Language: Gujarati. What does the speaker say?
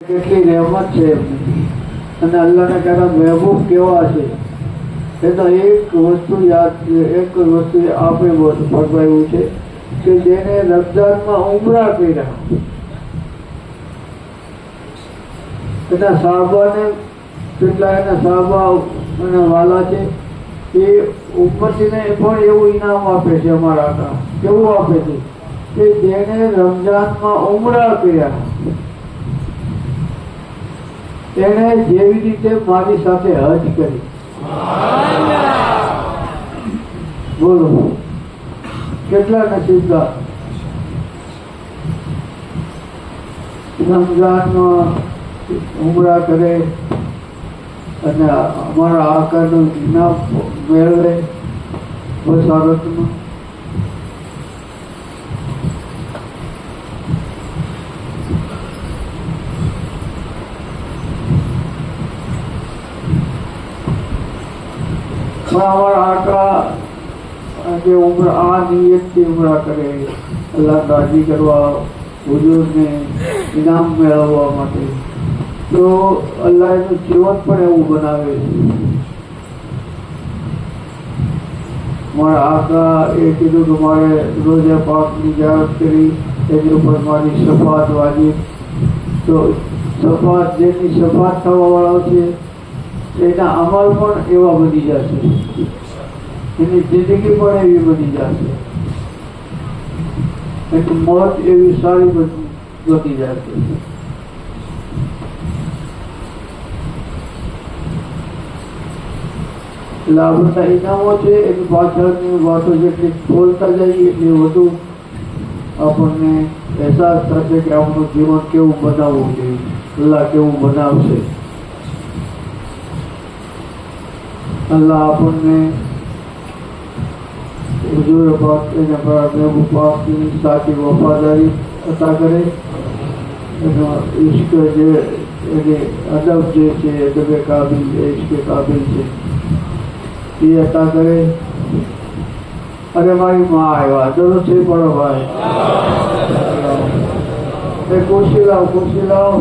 કેટલી રહેમત છે એમની અને અલ્લાહના કહેતા મહેબૂબ કેવા છે એ તો એક વસ્તુ યાદ એક વસ્તુ આપણે ફરમાયું છે કે જેને રમઝાનમાં ઉમરા કર્યા એના સાહબાને કેટલા એના સાહબા અને વાલા છે એ ઉમ્મતીને પણ એવું ઇનામ આપે છે અમારા હતા કેવું આપે છે કે જેને રમઝાનમાં ઉમરા કર્યા એને જેવી રીતે મારી સાથે હજ કરી બોલો કેટલા નસીબદાર રમઝાનમાં ઉમરા કરે અને અમારા આકારનું ઇનામ મેળવે વસારતમાં हमारा आका के उम्र आ नियत की उम्र करे अल्लाह राजी करवा हुजूर ने इनाम मेळववा માટે तो अल्लाह નું જીવન પણ એવું બનાવે છે મારા આકા એ કીધું કે મારે રોજા પાકની જાહેરાત કરી એની ઉપર મારી શફાત વાજીબ તો શફાત જેની શફાત થવાવાળા છે એના અમલ પણ એવા બની જશે એની જિંદગી પણ એવી બની જશે એની મોત એવી સારી બની જશે એટલે આ બધા ઇનામો છે એની પાછળની વાતો જેટલી બોલતા જઈએ એટલી વધુ આપણને અહેસાસ થશે કે આપણું જીવન કેવું બનાવવું જોઈએ અલ્લાહ કેવું બનાવશે अल्लाह આપણને हुजूर पाक ने महबूब पाक की साची वफादारी अता करे इश्क जे अदब जे છે અદબ કાબિલ इश्क काबिल છે ये अता करे अरे भाई माँ आया जरूर से पढ़ो भाई कुर्सी लाओ